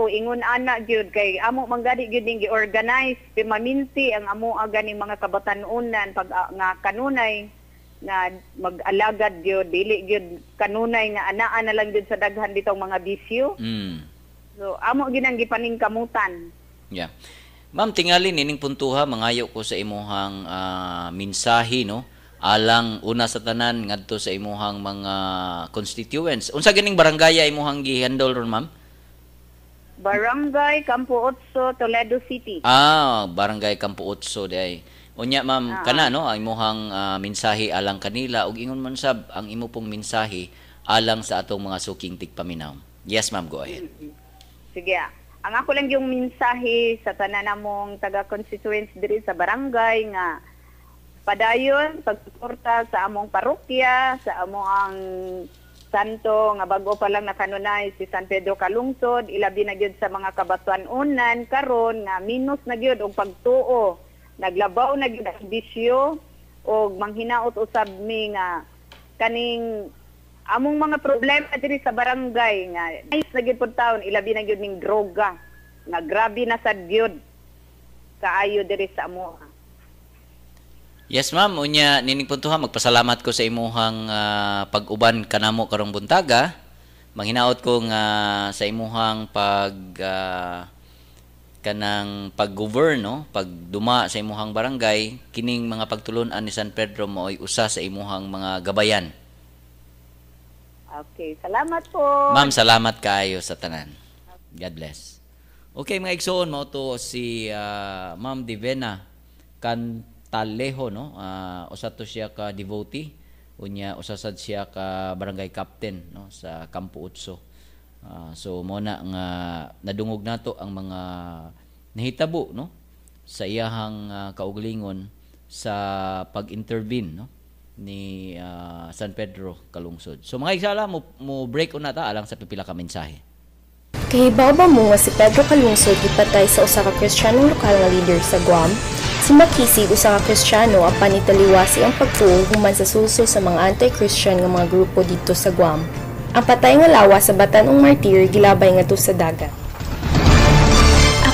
ko ingon ana gyud kay amo manggadi gyud ning gi-organize maminti ang amo aga ning mga kabatan-unan pag nga kanunay nga mag-alagad gyud dili gyud kanunay nga anaa na lang gyud sa daghan ditong mga bisyo. So amo gyud ang gipaningkamutan. Yeah. Ma'am, tingali nining puntuha mangayo ko sa imuhang mensahe no alang una sa tanan ngadto sa imuhang mga constituents. Unsa ganing barangay imuhang gi-handle ron, ma'am? Barangay Campo 8, Toledo City. Barangay Campo 8 day. Unya ma'am, kana no ang imuhang mensahe alang kanila ug ingon man sab ang imo pong mensahe alang sa atong mga suking tigpaminaw. Yes, ma'am, go ahead. Sige. Ang ako lang yung mensahe sa tanan namong taga-constituents diri sa barangay nga padayon pagsuporta sa among parokya, sa among santo nga bago pa lang nakanunay si San Pedro Kalungsod, ilabi na gyud sa mga kabatuan-unan karon nga minus na gyud og pagtuo, naglabaw na gyud ang bisyo og manghinaot usab mi nga kaning among mga problema diri sa barangay nga nice na gyud pud taon, ilabi na gyud ning droga nga grabe na sad gyud kaayo diri sa amo. Yes, ma'am. Unya, nining puntuha, magpasalamat ko sa imuhang pag-uban kanamo karong buntaga. Manghinaot ko nga sa imuhang kanang pag-govern, no? Pagduma sa imuhang barangay, kining mga pagtulon-an ni San Pedro mo ay usa sa imuhang mga gabayan. Okay, salamat po. Ma'am, salamat kaayo sa tanan. God bless. Okay, mga igsoon, mo to si Ma'am Divena Cantalejo, no? Usa to siya ka devotee, unya usa sad siya ka barangay captain, no, sa Campo 8. So mo na nga nadungog nato ang mga nahitabo, no, sa iyahang kaugalingon sa pag-intervene, no, ni San Pedro Kalungsod. So mga igsala mo break una ta alang sa pipila ka mensahe. Kahibaw ba mo nga si Pedro Kalungsod gipatay sa usa ka Kristiyanong lokal nga leader sa Guam? Si Makisig usa ka Kristiyano apan italiwasi ang pagtuo human sa sulso sa mga anti-Christian nga mga grupo dito sa Guam. Ang patay nga lawas sa Batanong Martir gilabay ngadto sa dagat.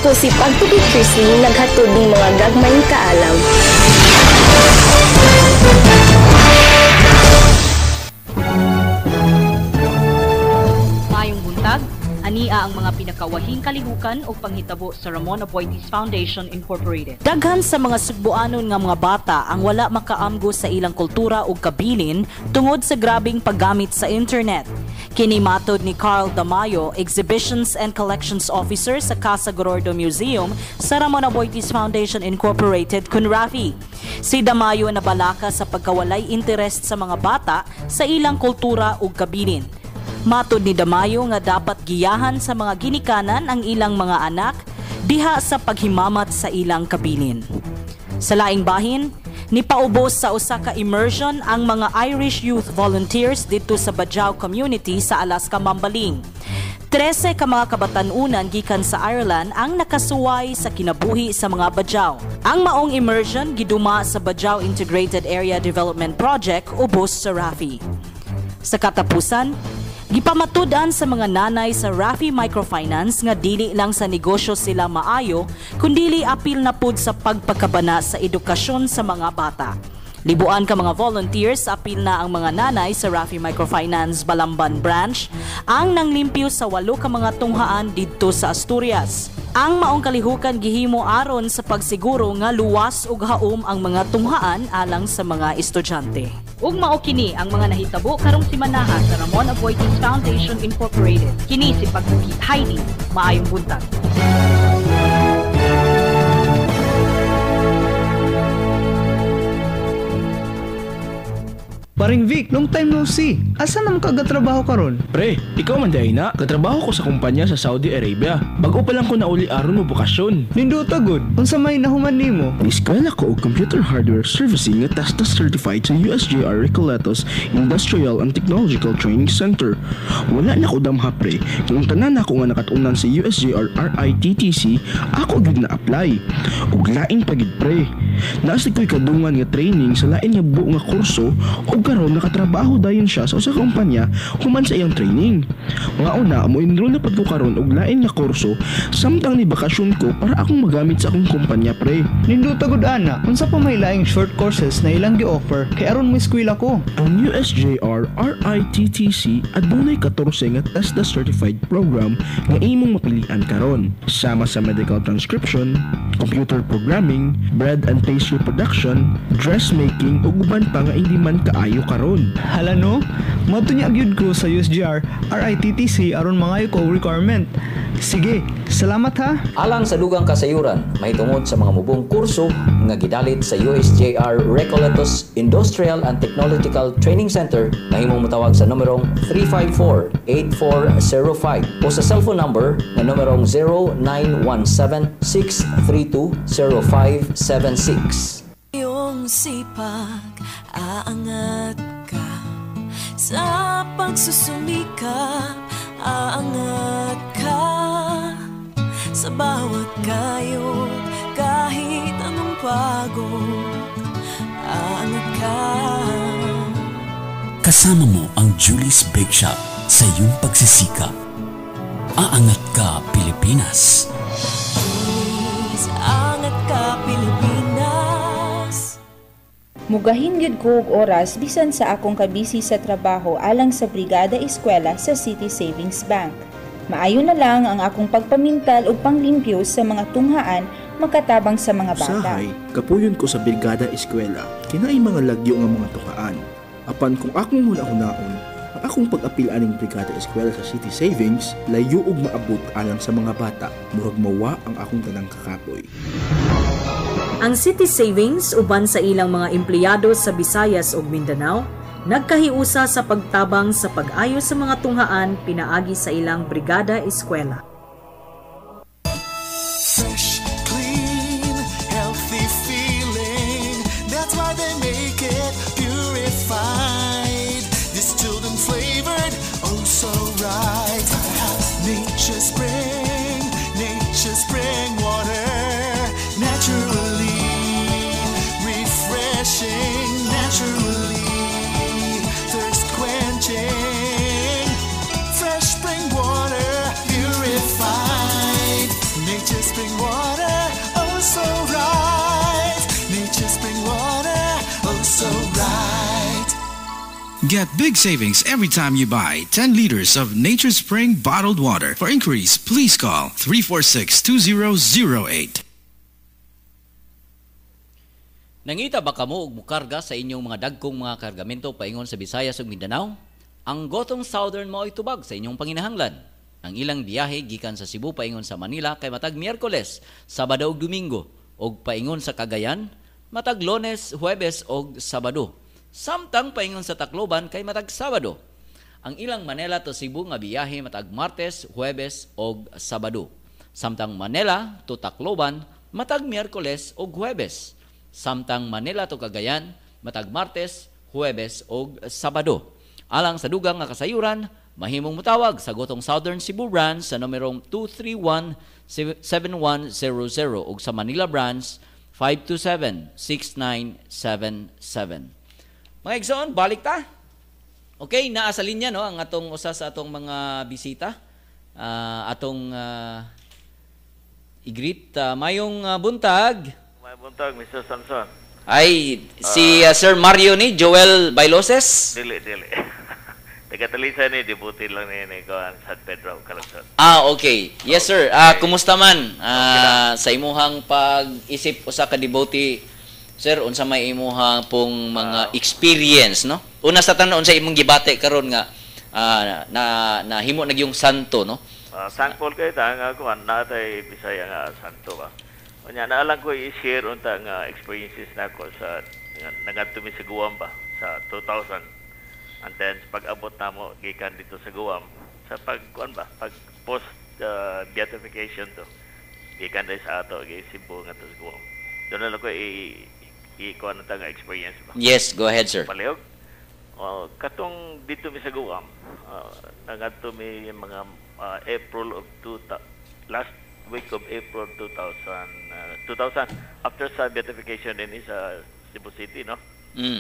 Ako si Pagtubig Chrisley naghatod ning mga gagmayng kaalam. Mayong buntag, ania ang mga pinakawahing kalihukan o panghitabo sa Ramon Aboitiz Foundation Incorporated. Daghan sa mga Sugboanon nga mga bata ang wala makaamgo sa ilang kultura o kabilin tungod sa grabing paggamit sa internet. Kini matod ni Carl Damayo, Exhibitions and Collections Officer sa Casa Gorordo Museum sa Ramon Aboitiz Foundation Incorporated, Kunrafi. Si Damayo nabalaka sa pagkawalay interest sa mga bata sa ilang kultura o kabilin. Matod ni Damayo nga dapat giyahan sa mga ginikanan ang ilang mga anak diha sa paghimamat sa ilang kabilin. Sa laing bahin, nipaubos sa usa ka immersion ang mga Irish youth volunteers dito sa Bajau community sa Alaska, Mambaling. 13 ka mga kabatan-unan gikan sa Ireland ang nakasuway sa kinabuhi sa mga Bajau. Ang maong immersion giduma sa Bajau Integrated Area Development Project ubos sa Rafi. Sa katapusan, gipamatudan sa mga nanay sa Rafi Microfinance nga dili lang sa negosyo sila maayo, kundili apil na pud sa pagpakabana sa edukasyon sa mga bata. Libuan ka mga volunteers, apil na ang mga nanay sa Rafi Microfinance Balamban Branch ang nanglimpyo sa 8 ka mga tunghaan didto sa Asturias. Ang maong kalihukan gihimo aron sa pagsiguro nga luwas ug haom ang mga tunghaan alang sa mga estudyante. Ug mao kini ang mga nahitabo karong simanaha sa Ramon Aboitiz Foundation Incorporated. Kini si Pagtukit Heidi, maayong buntag. Paring Vic, long time no see. Asa naman kagatrabaho karon? Pre, ikaw man dahi na. Katrabaho ko sa kumpanya sa Saudi Arabia. Bago pa lang ko nauli aron mo bukasyon. Nindota gud. Unsa may nahuman nimo? Eskwela ko og computer hardware servicing nga TESDAS certified sa USJR Recoletos Industrial and Technological Training Center. Wala na ko damha pre. Kung tanan ako nga nakatunan sa USJR RITTC, ako gud na apply. Ug lain pagid pre. Naasig ko'y kadungan nga training sa lain nga buo nga kurso o karon nakatrabaho dayon siya sa usa ka kumpanya human sa iyang training. Nga una, mo enroll na pud ko karon og lain nga kurso samtang ni bakasyon ko para akong magamit sa akong kumpanya pre. Ninduta gud ana, unsa pa may laing short courses na ilang gi-offer kay aron mo eskwela ko. Ang USJR RITTC adunay 14 nga TESDA certified program nga imong mapilian karon. Sama sa medical transcription, computer programming, bread and pastry production, dressmaking ug uban pa nga hindi man kaayo karon. Hala no, moto niya gyud ko sa USJR RITTC aron mangayo ko og requirement. Sige, salamat ha. Alang sa dugang kasayuran, mahitungod sa mga mubong kurso nga gidalit sa USJR Recoletos Industrial and Technological Training Center, mahimong motawag sa numerong 354-8405 o sa cellphone number na numerong 0917-632-0576. Iyong sipag, aangat ka sa pagsusumikap, aangat ka sa bawat kayod, kahit anong pagod, aangat ka. Kasama mo ang Julie's Bake Shop sa iyong pagsisikap. Aangat ka, Pilipinas! Please, aangat ka, Pilipinas! Mugahin gyud ko og oras bisan sa akong kabisi sa trabaho alang sa Brigada Eskwela sa City Savings Bank. Maayo na lang ang akong pagpamintal ug panglimpyo sa mga tunghaan makatabang sa mga bata. Usahay, kapuyon ko sa Brigada Eskwela, kinaay mga lagyo nga mga tukaan. Apan kung akong hunaon, ang akong pag-apil aning Brigada Eskwela sa City Savings, layo ug maabot alang sa mga bata, murag mawa ang akong tanang kakapoy. Ang City Savings uban sa ilang mga empleyado sa Visayas ug Mindanao nagkahiusa sa pagtabang sa pag-ayo sa mga tunghaan pinaagi sa ilang Brigada Eskwela. Fresh, clean, healthy feeling. That's why they make it purified. Distilled and flavored, oh so right. Nature spring water. Naturally refreshing, naturally thirst quenching. Fresh spring water, purified. Nature spring water, oh so right. Nature spring water, oh so right. Get big savings every time you buy 10 liters of Nature Spring bottled water. For inquiries, please call 346-2008. Nangita ba kamo og mukarga sa inyong mga dagkong mga kargamento paingon sa Visayas ug Mindanao? Ang Gotong Southern mao itubag sa inyong panginahanglan. Ang ilang biyahe gikan sa Cebu paingon sa Manila kay matag Miyerkules, Sabado ug Domingo, og paingon sa Cagayan matag Lunes, Huwebes ug Sabado. Samtang paingon sa Tacloban kay matag Sabado. Ang ilang Manila to Cebu nga biyahe matag Martes, Huwebes ug Sabado. Samtang Manila to Tacloban matag Miyerkules ug Huwebes. Samtang Manila to Cagayan matag Martes, Huwebes ug Sabado. Alang sa dugang nga kasayuran, mahimong mutawag sa Gotong Southern Cebu branch sa numerong 231-7100 ug sa Manila branch 527-6977. Mga igsoon, balik ta. Okay, naa sa linya no ang atong usa sa atong mga bisita. I-greet mayong buntag. May buntag, Mr. Samson. Ay, si Sir Mario ni Joel Bailoses. Dili. Taga-Talisa ni, debutin lang ni Kuan San Pedro, Calungsod. Okay. Yes, sir. Kumusta man sa imuhang pag-isip usa ka devotee, sir, unsa may imuhang pong mga experience, no? Una sa tanan unsa imong gibate karon nga na himo nagyong santo, no? Thankful kay ta nga kuan natay Bisaya nga santo ba. Unya naalang ko i-share unta nga experiences nako sa nagadto mi sa Guam ba sa 2000. And then pag-abot namo gikan dito sa Guam sa pag-kuan ba pag post beatification to gikan dai sa ato gi Cebu nga to sa Guam. Doon na ko i-kuan unta nga experience ba. Yes, go ahead, sir. Palihog. Katong dito mi sa Guam, nagadto mi mga April of last week of April 2000 after sa beatification din sa Cebu City, no?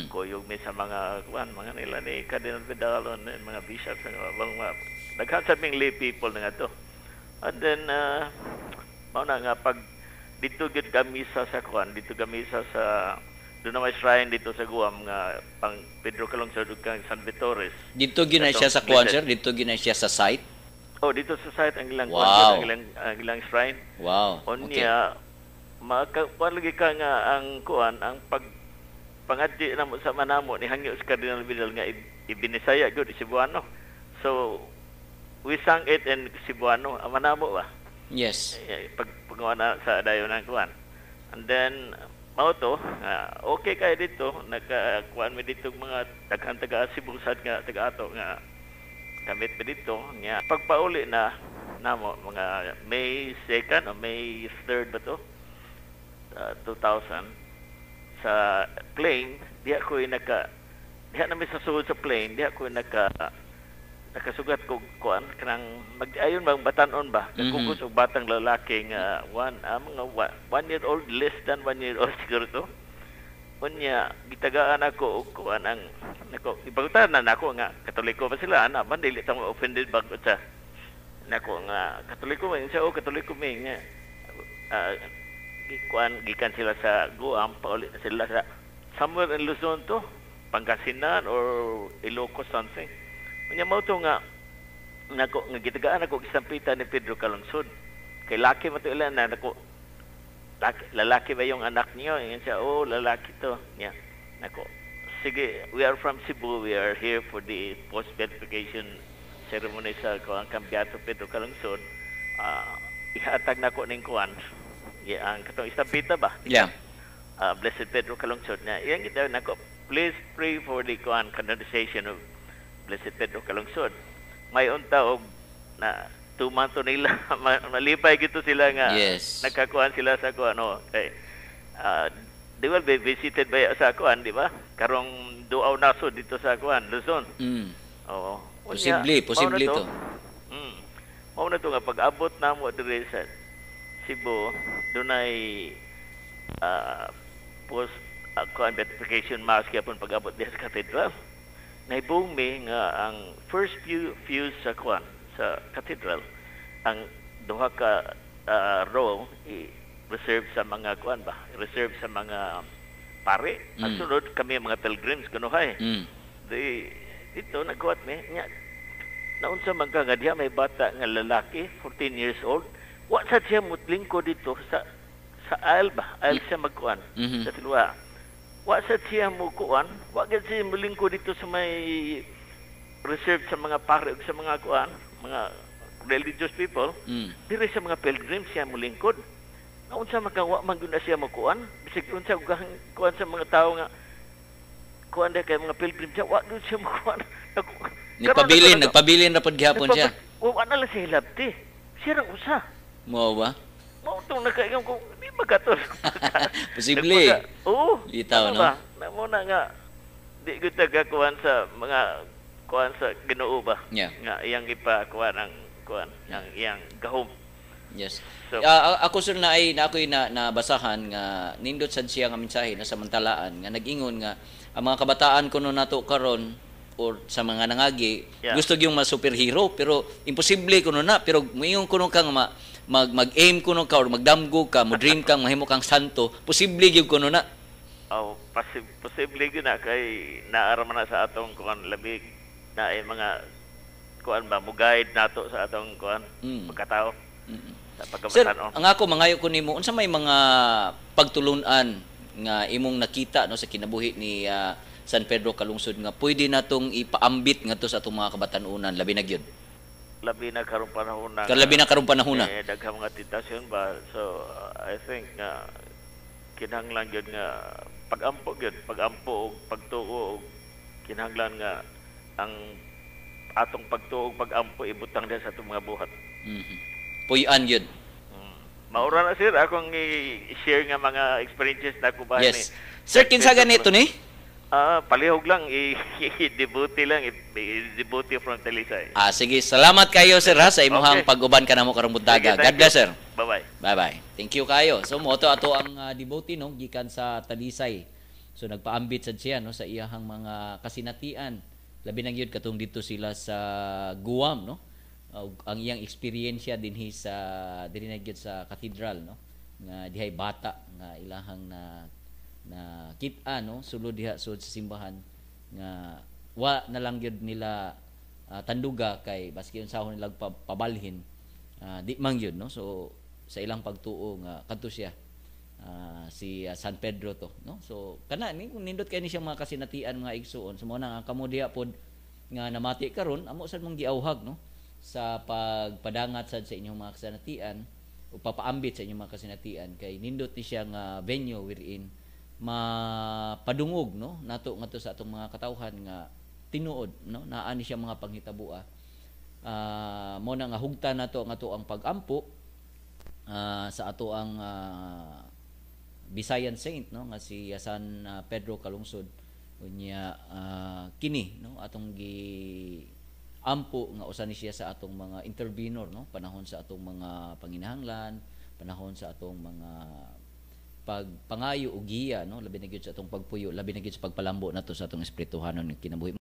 Kuyog mi sa mga kuan, mga nila ni Cardinal Vidal, mga bishops, mga daghan sa ming lay people na nga to. And then, mao na nga, pag dito gid kami sa kuan, dito kami sa doon na may shrine dito sa Guam nga pang Pedro Calungsod ug kang San Vitores. Dito ginay siya sa kuan, sir? Dito ginay siya sa site? Oh, dito sa site ang ilang wow. ang ilang shrine. Wow. Unya lagi ka nga ang kuan ang pangadji namo sa manamo ni hangyo sa Cardinal Vidal nga ibinisaya gyud Cebuano. So we sang it in Cebuano, ang manamo ba? Yes. Paggawa na sa dayon ng kuan. And then mao to, okay kay dito, nagkuan mi dito mga daghan taga Cebu sad nga taga ato nga gamit mi dito nya pagpauli na namo mga May 2nd o May 3rd ba to? 2000 sa plane, diha namin sa suod sa plane, diha ko nakasugat ko kuan kanang mag-ayon bang batanon ba kugos og batang lalaki nga mga 1 year old, less than 1 year old siguro to. Unya gitagaan ako og kuan ang nako ibagutanan nako nga Katoliko ba sila ana man dili ta mo offended bag sa nako nga Katoliko man siya Katoliko mi nga kuan gikan sila sa Guam pauli sila sa somewhere in Luzon to, Pangasinan or Ilocos something. Unya mao to nga nako nga gitagaan ako isampitan ni Pedro Calungsod. Kay laki mo to ilan na nako lalaki ba yung anak niyo? Ngayon siya, lalaki to. Yeah. Nako, sige, we are from Cebu. We are here for the post-beatification ceremony sa Kambiato Pedro Calungsod. Ihatag na ko ning kuan. Ang katong istampita ba? Yeah. Blessed Pedro Calungsod na. Iyang gitaw nako, please pray for the kuan canonization of Blessed Pedro Calungsod. May unta og na tumanto nila malipay gito sila nga nagkakuan sila sa kuan they will be visited by sa kuan di ba karong duaw naso dito sa kuan Luzon. Posible to. Mao na to nga pag-abot namo diri sa Cebu dunay post kuan beatification mass gyapon pag-abot diha sa cathedral. Naibong mi nga ang first few sa kuan sa cathedral ang duha ka row reserve sa mga kuan ba reserve sa mga pare ang sunod kami mga pilgrims kunuhay dito nagkuat mi nya naunsa man ka nga diha may bata nga lalaki 14 years old wa sa siya mutlingko dito sa aisle ba aisle siya magkuan sa tilwa wa sa siya mo kuan wa gid siya mulingko dito sa may reserve sa mga pare sa mga kuan mga religious people diri sa mga pilgrims siya mulingkod naunsa magawa man gyud siya mo kuan bisig unsa kuan sa mga tao nga kuan de kay mga pilgrims siya wa gyud siya mo kuan nagpabilin na pod gihapon siya wa na lang siya hilabti siya ra usa mo ba mao tong nakaingon ko di magaton posible itaw no mo na nga di gyud tagakuan sa mga kuan sa Ginoo ba nga iyang ipakuan ang kuan ang iyang gahom. Yes. So, ako sir na ako'y nabasahan nga nindot sad siya nga mensahe na samantalaan nga nag-ingon nga ang mga kabataan kuno nato karon or sa mga nangagi gusto gyung ma-superhero pero imposible kuno na pero moingon kuno kang mag-aim kuno ka or magdamgo ka mo dream kang mahimo kang santo posible gyud kuno na. Posible gyud na kay naara man na sa atong kuan labig na ay mga kuan ba mo guide nato sa atong kuan pagkatao sa pagkabatanon. Sir, ang ako mangayo ko nimo unsa may mga pagtulunan nga imong nakita no sa kinabuhi ni San Pedro Calungsod nga pwede natong ipaambit ngadto sa atong mga kabatanunan labi na gyud. Labi na karong panahon na. Labi na karong panahon na. Daghang mga tentasyon ba. So I think kinahanglan gyud nga pagampo og pagtuo og kinahanglan nga ang atong pagtuo og pagampo ibutang diha sa atong mga buhat. Puy-an yun. Maura na sir akong i-share nga mga experiences na ko ba ni. Sir kinsa ganito ni? Palihog lang i-debuti from Talisay. Sige, salamat kayo sir ha sa imong pag-uban kanamo karong buntaga. God bless sir. Bye-bye. Bye-bye. Thank you kayo. So mo ato ang debuti no gikan sa Talisay So nagpaambit sad siya no sa iyahang mga kasinatian. Labi na gyud katong dito sila sa Guam no. Ang iyang eksperyensya dinhi sa diri na gyud sa cathedral no. Nga dihay bata nga ilahang na kita no sulod diha sa simbahan nga wa na lang gyud nila tanduga kay baski unsahon nila pabalhin di man gyud no. So sa ilang pagtuo nga kadto siya si San Pedro to no. So kana ni nindot kay ni siyang mga kasinatian mga igsuon so mo na ang kamo diha pod nga namati karon amo sad mong giawhag no sa pagpadangat sad sa inyong mga kasinatian o papaambit sa inyong mga kasinatian kay nindot ni siya nga venue wherein mapadungog no nato ngadto sa atong mga katawhan nga tinuod no naa ni siya mga panghitabo mo na nga hugtan nato nga to ang pagampo sa ato ang Visayan Saint no nga si San Pedro Kalungsod unya kini no atong gi ampo nga usa ni siya sa atong mga intervenor no panahon sa atong mga panginahanglan panahon sa atong mga pagpangayo og giya no labi na gyud sa atong pagpuyo labi na gyud sa pagpalambo nato sa atong espirituhanon kinabuhi